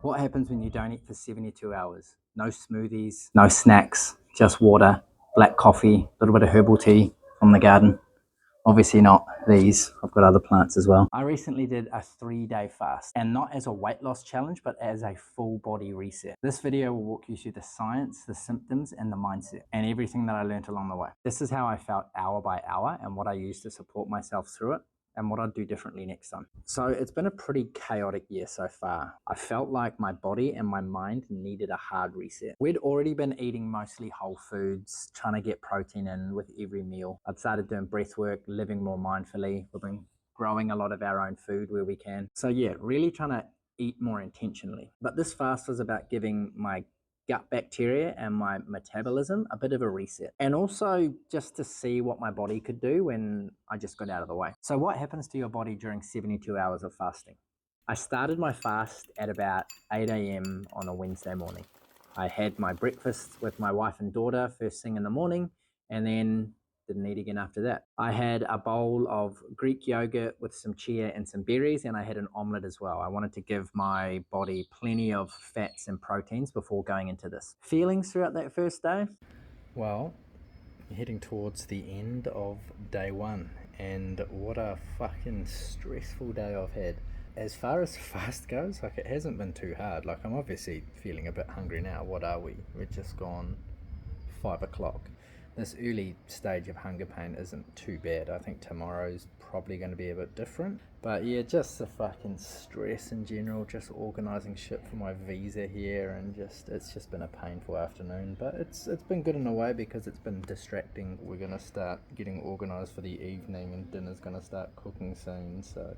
What happens when you don't eat for 72 hours? No smoothies, no snacks, just water, black coffee, a little bit of herbal tea from the garden. Obviously not these, I've got other plants as well. I recently did a 3-day fast, and not as a weight loss challenge, but as a full body reset. This video will walk you through the science, the symptoms, and the mindset, and everything that I learned along the way. This is how I felt hour by hour, and what I used to support myself through it, and what I'd do differently next time. So it's been a pretty chaotic year so far. I felt like my body and my mind needed a hard reset. We'd already been eating mostly whole foods, trying to get protein in with every meal. I'd started doing breathwork, living more mindfully. We've been growing a lot of our own food where we can. So yeah, really trying to eat more intentionally. But this fast was about giving my gut bacteria and my metabolism a bit of a reset, and also just to see what my body could do when I just got out of the way. So what happens to your body during 72 hours of fasting? I started my fast at about 8 a.m. on a Wednesday morning. I had my breakfast with my wife and daughter first thing in the morning, and then didn't eat again after that. I had a bowl of Greek yogurt with some chia and some berries, and I had an omelette as well. I wanted to give my body plenty of fats and proteins before going into this. Feelings throughout that first day? Well, heading towards the end of day one, and what a fucking stressful day I've had. As far as fast goes, like, it hasn't been too hard. Like, I'm obviously feeling a bit hungry now. What are we? We're just gone 5 o'clock. This early stage of hunger pain isn't too bad. I think tomorrow's probably going to be a bit different. But yeah, just the fucking stress in general, just organising shit for my visa here, and it's just been a painful afternoon. But it's been good in a way because it's been distracting. We're going to start getting organised for the evening, and dinner's going to start cooking soon. So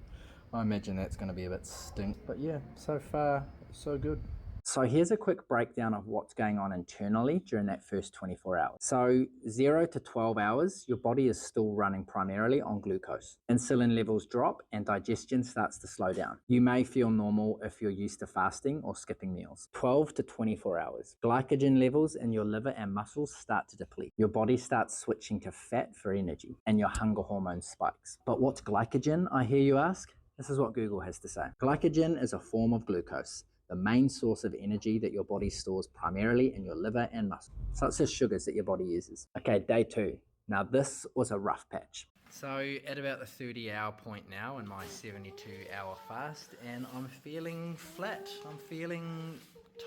I imagine that's going to be a bit stink. But yeah, so far, so good. So here's a quick breakdown of what's going on internally during that first 24 hours. So 0 to 12 hours, your body is still running primarily on glucose. Insulin levels drop and digestion starts to slow down. You may feel normal if you're used to fasting or skipping meals. 12 to 24 hours, glycogen levels in your liver and muscles start to deplete. Your body starts switching to fat for energy, and your hunger hormone spikes. But what's glycogen, I hear you ask? This is what Google has to say. Glycogen is a form of glucose, the main source of energy that your body stores primarily in your liver and muscle. So it's the sugars that your body uses. Okay, day 2. Now this was a rough patch. So at about the 30-hour point now in my 72-hour fast, and I'm feeling flat. I'm feeling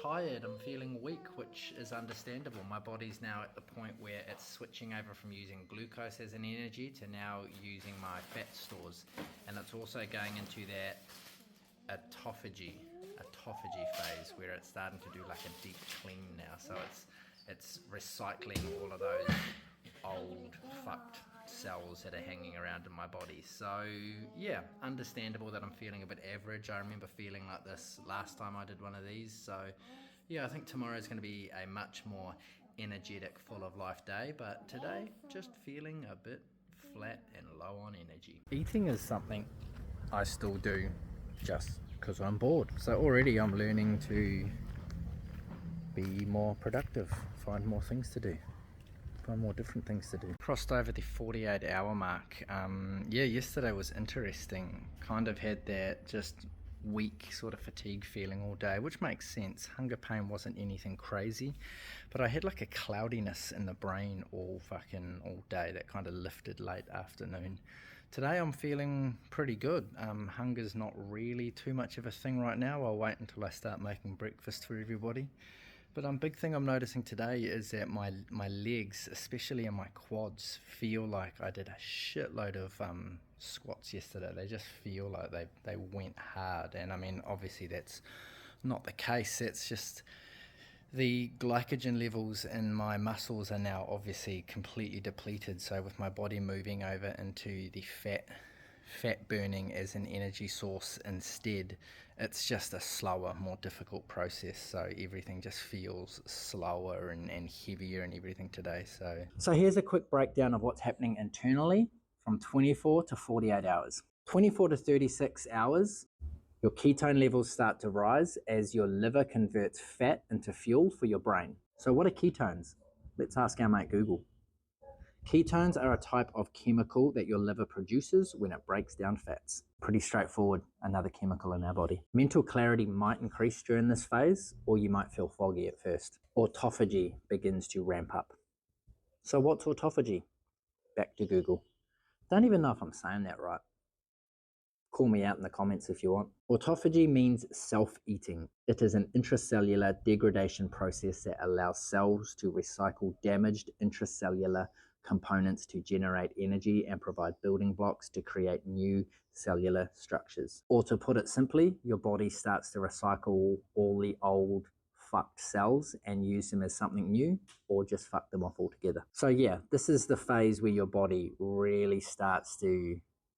tired. I'm feeling weak, which is understandable. My body's now at the point where it's switching over from using glucose as an energy to now using my fat stores, and it's also going into that autophagy phase where it's starting to do like a deep clean now. So it's recycling all of those old fucked cells that are hanging around in my body. So yeah, understandable that I'm feeling a bit average. I remember feeling like this last time I did one of these. So yeah, I think tomorrow's going to be a much more energetic, full of life day, but today just feeling a bit flat and low on energy. Eating is something I still do just because I'm bored. So already I'm learning to be more productive, find more things to do, find more different things to do. Crossed over the 48-hour mark. Yeah, yesterday was interesting. Kind of had that just weak sort of fatigue feeling all day, which makes sense. Hunger pain wasn't anything crazy, but I had like a cloudiness in the brain all day that kind of lifted late afternoon. Today I'm feeling pretty good. Hunger's not really too much of a thing right now. I'll wait until I start making breakfast for everybody. But big thing I'm noticing today is that my legs, especially in my quads, feel like I did a shitload of squats yesterday. They just feel like they went hard. And I mean, obviously that's not the case. It's just the glycogen levels in my muscles are now obviously completely depleted. So with my body moving over into the fat burning as an energy source instead, it's just a slower, more difficult process. So everything just feels slower and heavier and everything today. So here's a quick breakdown of what's happening internally from 24 to 48 hours. 24 to 36 hours, your ketone levels start to rise as your liver converts fat into fuel for your brain. So what are ketones? Let's ask our mate Google. Ketones are a type of chemical that your liver produces when it breaks down fats. Pretty straightforward, another chemical in our body. Mental clarity might increase during this phase, or you might feel foggy at first. Autophagy begins to ramp up. So what's autophagy? Back to Google. Don't even know if I'm saying that right. Call me out in the comments if you want. Autophagy means self-eating. It is an intracellular degradation process that allows cells to recycle damaged intracellular components to generate energy and provide building blocks to create new cellular structures. Or to put it simply, your body starts to recycle all the old fucked cells and use them as something new, or just fuck them off altogether. So yeah, this is the phase where your body really starts to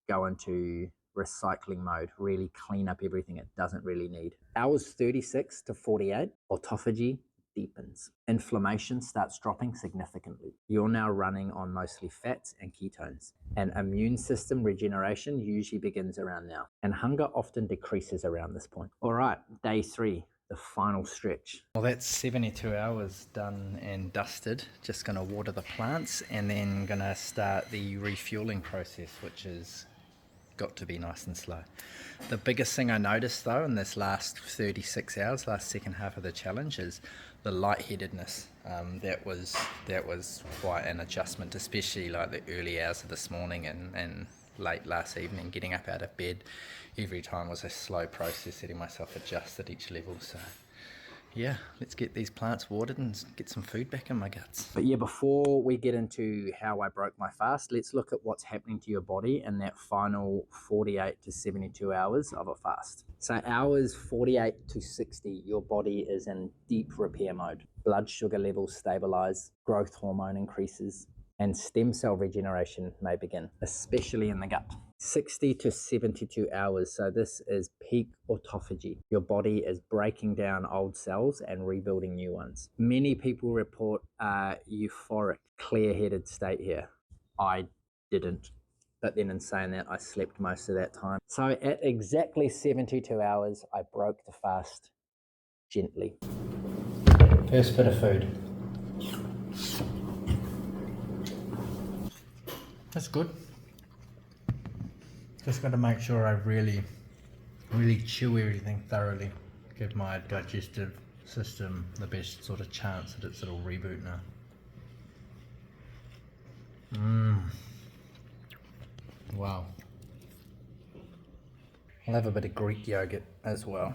go into recycling mode, really clean up everything it doesn't really need. Hours 36 to 48, autophagy deepens. Inflammation starts dropping significantly. You're now running on mostly fats and ketones. And immune system regeneration usually begins around now. And hunger often decreases around this point. All right, day 3, the final stretch. Well, that's 72 hours done and dusted. Just going to water the plants and then going to start the refueling process, which is got to be nice and slow. The biggest thing I noticed though in this last 36 hours, last second half of the challenge, is the light-headedness. That was quite an adjustment, especially like the early hours of this morning and late last evening. Getting up out of bed every time was a slow process, letting myself adjust at each level. So yeah, let's get these plants watered and get some food back in my guts. But yeah, before we get into how I broke my fast, let's look at what's happening to your body in that final 48 to 72 hours of a fast. So hours 48 to 60, your body is in deep repair mode. Blood sugar levels stabilize, growth hormone increases, and stem cell regeneration may begin, especially in the gut. 60 to 72 hours, so this is peak autophagy. Your body is breaking down old cells and rebuilding new ones. Many people report a euphoric, clear-headed state here. I didn't, but then in saying that, I slept most of that time. So at exactly 72 hours, I broke the fast gently. First bit of food. That's good. Just got to make sure I really chew everything thoroughly. Give my digestive system the best sort of chance at its little reboot now. Wow. I'll have a bit of Greek yogurt as well,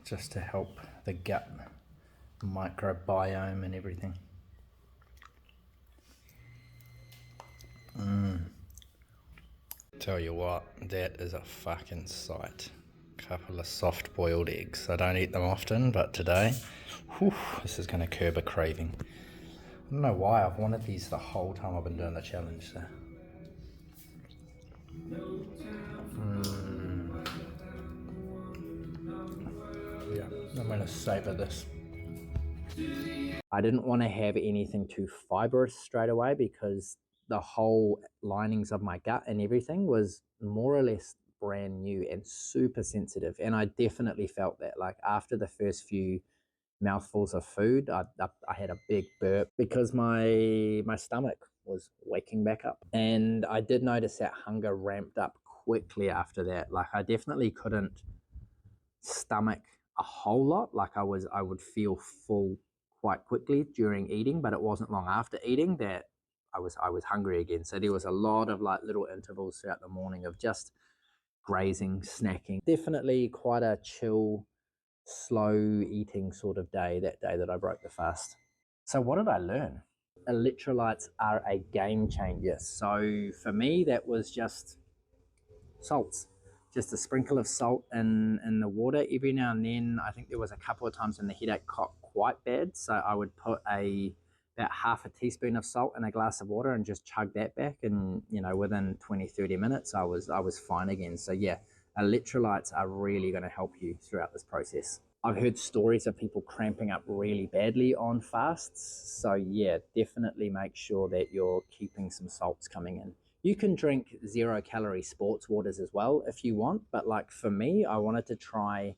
just to help the gut microbiome and everything. Tell you what, that is a fucking sight. Couple of soft boiled eggs. I don't eat them often, but today, whew, this is going to curb a craving. I don't know why, I've wanted these the whole time I've been doing the challenge. So. Yeah, I'm going to savour this. I didn't want to have anything too fibrous straight away because the whole linings of my gut and everything was more or less brand new and super sensitive. And I definitely felt that, like after the first few mouthfuls of food, I had a big burp because my stomach was waking back up. And I did notice that hunger ramped up quickly after that. Like I definitely couldn't stomach a whole lot. Like I would feel full quite quickly during eating, but it wasn't long after eating that I was hungry again. So there was a lot of like little intervals throughout the morning of just grazing, snacking. Definitely quite a chill, slow eating sort of day that day that I broke the fast. So what did I learn? Electrolytes are a game changer. So for me, that was just salts. Just a sprinkle of salt in the water every now and then. I think there was a couple of times when the headache got quite bad, so I would put about half a teaspoon of salt in a glass of water and just chug that back, and you know, within 20-30 minutes I was fine again. So yeah, electrolytes are really going to help you throughout this process. I've heard stories of people cramping up really badly on fasts, so yeah, definitely make sure that you're keeping some salts coming in. You can drink 0-calorie sports waters as well if you want, but like for me, I wanted to try,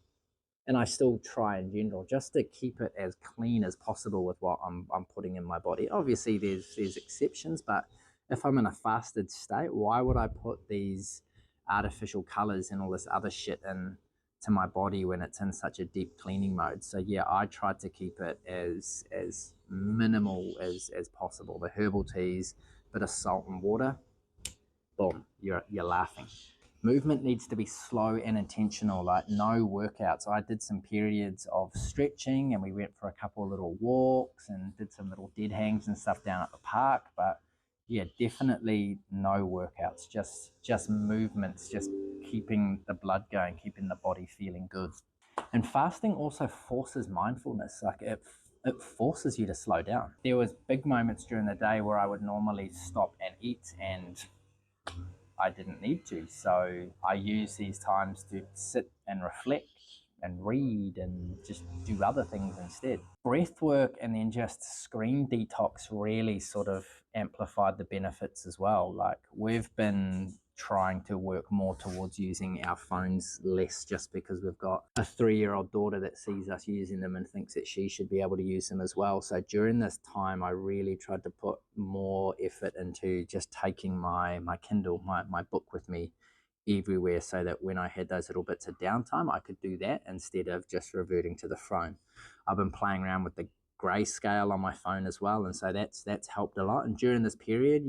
and I still try in general, just to keep it as clean as possible with what I'm putting in my body. Obviously, there's exceptions, but if I'm in a fasted state, why would I put these artificial colors and all this other shit in to my body when it's in such a deep cleaning mode? So yeah, I tried to keep it as minimal as possible. The herbal teas, bit of salt and water, boom, you're laughing. Movement needs to be slow and intentional, like no workouts. I did some periods of stretching and we went for a couple of little walks and did some little dead hangs and stuff down at the park. But yeah, definitely no workouts, just movements, just keeping the blood going, keeping the body feeling good. And fasting also forces mindfulness. Like it forces you to slow down. There was big moments during the day where I would normally stop and eat and I didn't need to. So I use these times to sit and reflect and read and just do other things instead. Breath work and then just screen detox really sort of amplified the benefits as well. Like we've been trying to work more towards using our phones less, just because we've got a 3-year-old daughter that sees us using them and thinks that she should be able to use them as well. So during this time, I really tried to put more effort into just taking my Kindle, my book with me everywhere, so that when I had those little bits of downtime, I could do that instead of just reverting to the phone. I've been playing around with the grayscale on my phone as well, and so that's helped a lot. And during this period,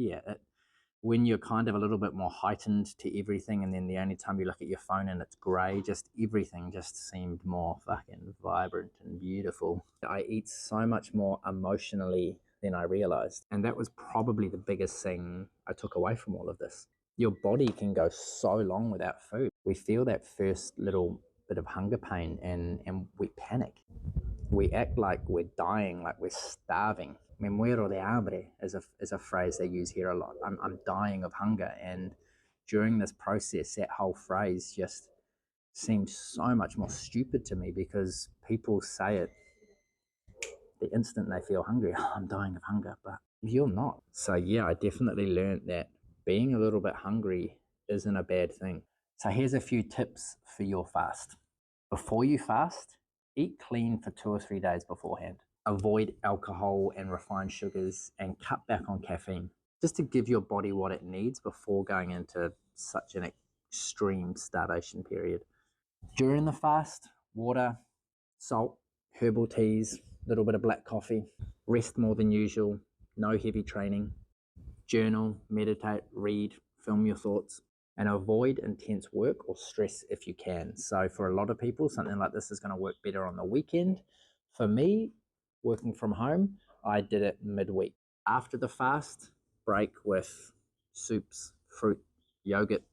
when you're kind of a little bit more heightened to everything, and then the only time you look at your phone and it's gray, just everything just seemed more fucking vibrant and beautiful. I eat so much more emotionally than I realized, and that was probably the biggest thing I took away from all of this. Your body can go so long without food. We feel that first little bit of hunger pain and we panic. We act like we're dying, like we're starving. Me muero de hambre is a phrase they use here a lot. I'm dying of hunger. And during this process, that whole phrase just seems so much more stupid to me, because people say it the instant they feel hungry. Oh, I'm dying of hunger, but you're not. So yeah, I definitely learned that being a little bit hungry isn't a bad thing. So here's a few tips for your fast. Before you fast, eat clean for 2 or 3 days beforehand. Avoid alcohol and refined sugars and cut back on caffeine, just to give your body what it needs before going into such an extreme starvation period. During the fast, water, salt, herbal teas, a little bit of black coffee, rest more than usual, no heavy training, journal, meditate, read, film your thoughts, and avoid intense work or stress if you can. So for a lot of people, something like this is going to work better on the weekend. For me, working from home, I did it midweek. After the fast, break with soups, fruit, yogurt,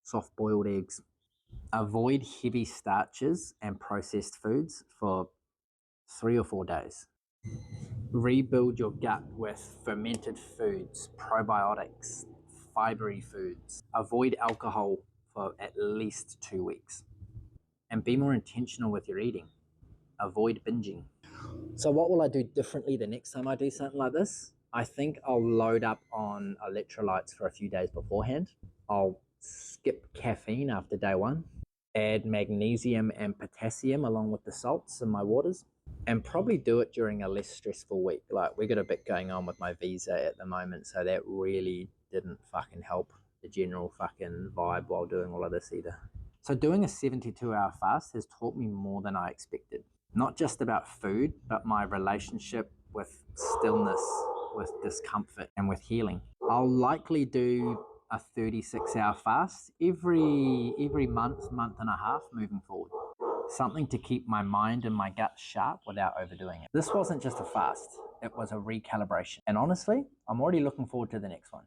soft boiled eggs. Avoid heavy starches and processed foods for 3 or 4 days. Rebuild your gut with fermented foods, probiotics, fibery foods. Avoid alcohol for at least 2 weeks. And be more intentional with your eating. Avoid binging. So what will I do differently the next time I do something like this? I think I'll load up on electrolytes for a few days beforehand. I'll skip caffeine after day 1. Add magnesium and potassium along with the salts in my waters. And probably do it during a less stressful week. Like, we got a bit going on with my visa at the moment, so that really didn't fucking help the general fucking vibe while doing all of this either. So doing a 72-hour fast has taught me more than I expected. Not just about food, but my relationship with stillness, with discomfort, and with healing. I'll likely do a 36-hour fast every month and a half moving forward. Something to keep my mind and my gut sharp without overdoing it. This wasn't just a fast, it was a recalibration. And honestly, I'm already looking forward to the next one.